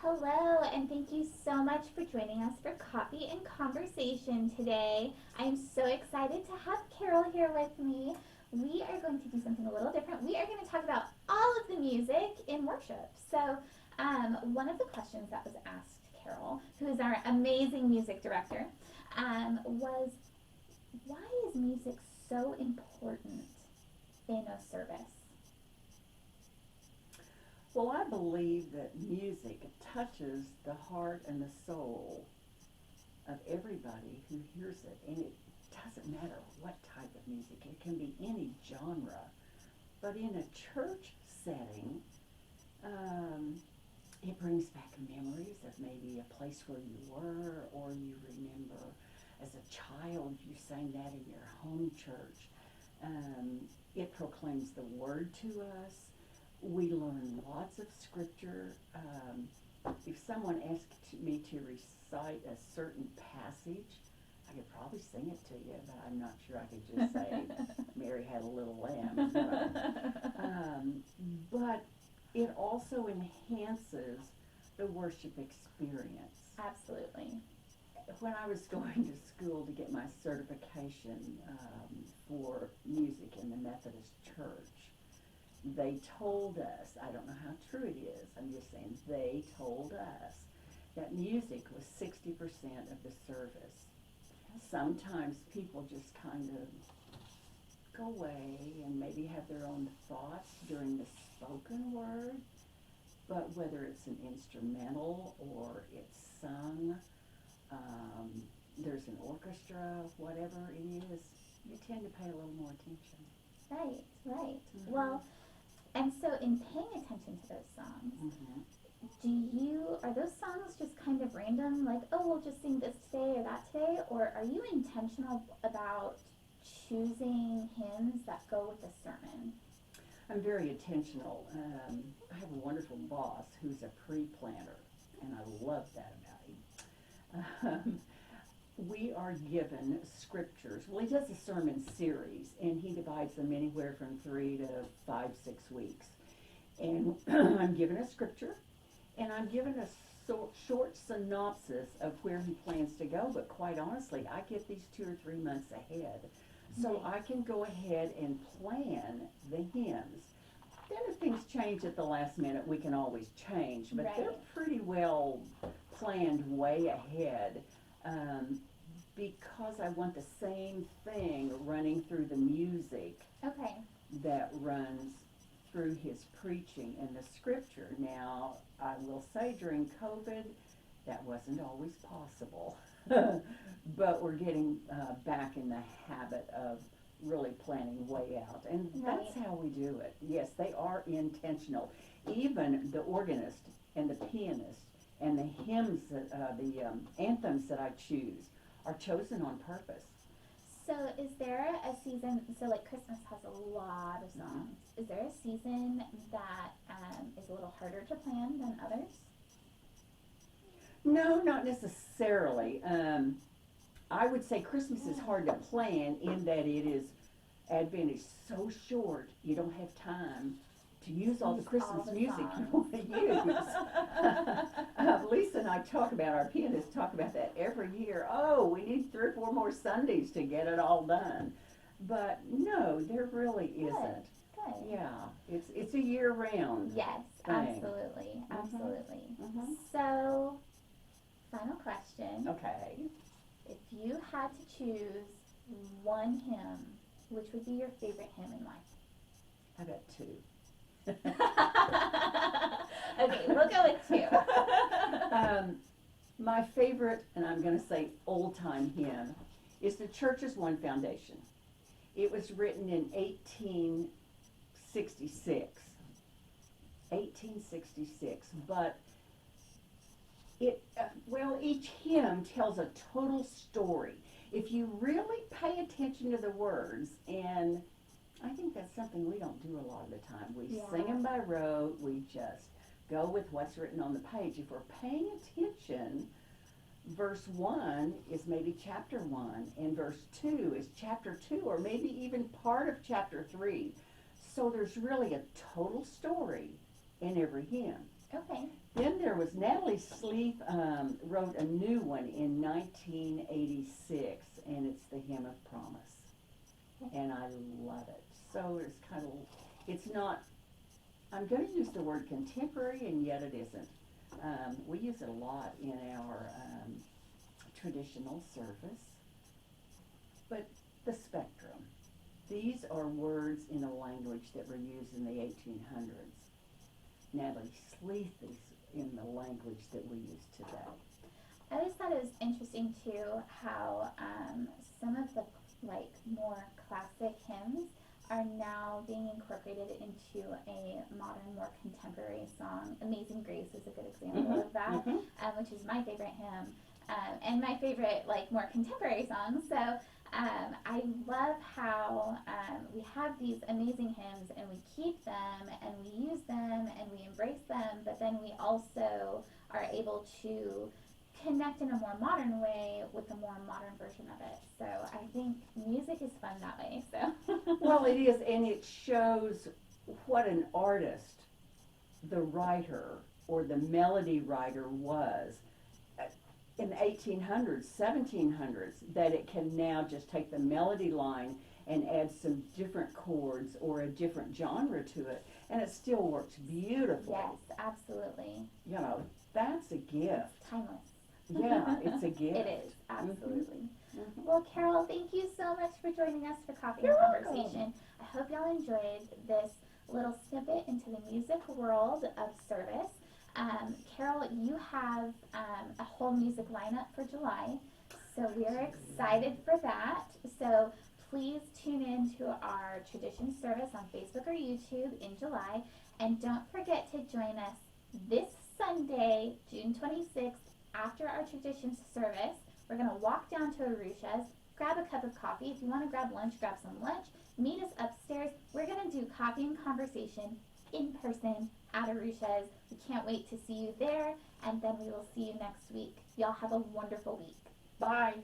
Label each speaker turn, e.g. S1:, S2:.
S1: Hello, and thank you so much for joining us for Coffee and Conversation today. I'm so excited to have Carol here with me. We are going to do something a little different. We are going to talk about all of the music in worship. One of the questions that was asked Carol, who is our amazing music director, was why is music so important in a service?
S2: Well, I believe that music touches the heart and the soul of everybody who hears it. And it doesn't matter what type of music, it can be any genre. But in a church setting, um, it brings back memories of maybe a place where you were, or you remember as a child you sang that in your home church. Um, it proclaims the word to us. We learn lots of scripture. If someone asked me to recite a certain passage, I could probably sing it to you, but I'm not sure I could just say, Mary had a little lamb. But it also enhances the worship experience.
S1: Absolutely.
S2: When I was going to school to get my certification for music in the Methodist church, they told us, I don't know how true it is, I'm just saying, they told us that music was 60% of the service. Sometimes people just kind of go away and maybe have their own thoughts during the spoken word, but whether it's an instrumental or it's sung, there's an orchestra, whatever it is, you tend to pay a little more attention.
S1: Right, right.
S2: Mm-hmm.
S1: Well, and so in paying attention to those songs, are those songs just kind of random, like, oh, we'll just sing this today or that today, or are you intentional about choosing hymns that go with the sermon?
S2: I'm very intentional. I have a wonderful boss who's a pre-planner, and I love that about him. We are given scriptures. Well, he does a sermon series, and he divides them anywhere from 3 to 5, 6 weeks. And I'm given a scripture, and I'm given a short synopsis of where he plans to go. But quite honestly, I get these 2 or 3 months ahead. So I can go ahead and plan the hymns. Then if things change at the last minute, we can always change. But they're pretty well planned way ahead. Because I want the same thing running through the music that runs through his preaching in the scripture. Now, I will say during COVID, that wasn't always possible. But we're getting back in the habit of really planning way out. And that's how we do it. Yes, they are intentional. Even the organist and the pianist and the hymns, the anthems that I choose are chosen on purpose.
S1: So is there a season, so like Christmas has a lot of songs. Is there a season that is a little harder to plan than others?
S2: No, not necessarily. I would say Christmas is hard to plan in that Advent is so short, you don't have time to use all the Christmas music you want to use. Lisa and our pianists talk about that every year. Oh, we need 3 or 4 more Sundays to get it all done. But no, there really isn't.
S1: Good.
S2: Yeah, it's a year-round
S1: Yes,
S2: thing.
S1: absolutely, absolutely.
S2: Mm-hmm.
S1: So, final question.
S2: Okay.
S1: If you had to choose one hymn, which would be your favorite hymn in life?
S2: How about 2?
S1: Okay, we'll go with 2.
S2: My favorite, and I'm going to say old-time hymn, is the Church's One Foundation. It was written in 1866. 1866, but each hymn tells a total story. If you really pay attention to the words, and I think that's something we don't do a lot of the time. We sing them by rote. We just go with what's written on the page. If we're paying attention, verse 1 is maybe chapter 1, and verse 2 is chapter 2, or maybe even part of chapter 3. So there's really a total story in every hymn.
S1: Okay.
S2: Then there was Natalie Sleeth wrote a new one in 1986, and it's the Hymn of Promise, and I love it. So it's kind of, it's not. I'm going to use the word contemporary, and yet it isn't. We use it a lot in our traditional service, but the spectrum. These are words in a language that were used in the 1800s. Natalie Sleeth is in the language that we use today.
S1: I always thought it was interesting too how some of the like more classic hymns are now being incorporated into a modern, more contemporary song. Amazing Grace is a good example of that, which is my favorite hymn and my favorite like more contemporary song. So I love how we have these amazing hymns and we keep them and we use them and we embrace them, but then we also are able to connect in a more modern way with a more modern version of it. So I think music is fun that way. So
S2: Well, it is, and it shows what an artist the writer or the melody writer was in the 1800s, 1700s, that it can now just take the melody line and add some different chords or a different genre to it, and it still works beautifully.
S1: yes, absolutely.
S2: You know, that's a gift.
S1: It's timeless.
S2: Yeah, it's a gift.
S1: It is, absolutely.
S2: Mhm.
S1: Well, Carol, thank you so much for joining us for Coffee
S2: You're
S1: and
S2: welcome.
S1: Conversation. I hope y'all enjoyed this little snippet into the music world of service. Carol, you have a whole music lineup for July, so we're excited for that. So please tune in to our tradition service on Facebook or YouTube in July, and don't forget to join us this Sunday, June 26th, after our tradition service. We're going to walk down to Arusha's, grab a cup of coffee. If you want to grab lunch, grab some lunch. Meet us upstairs. We're going to do coffee and conversation in person at Arusha's. We can't wait to see you there, and then we will see you next week. Y'all have a wonderful week.
S2: Bye.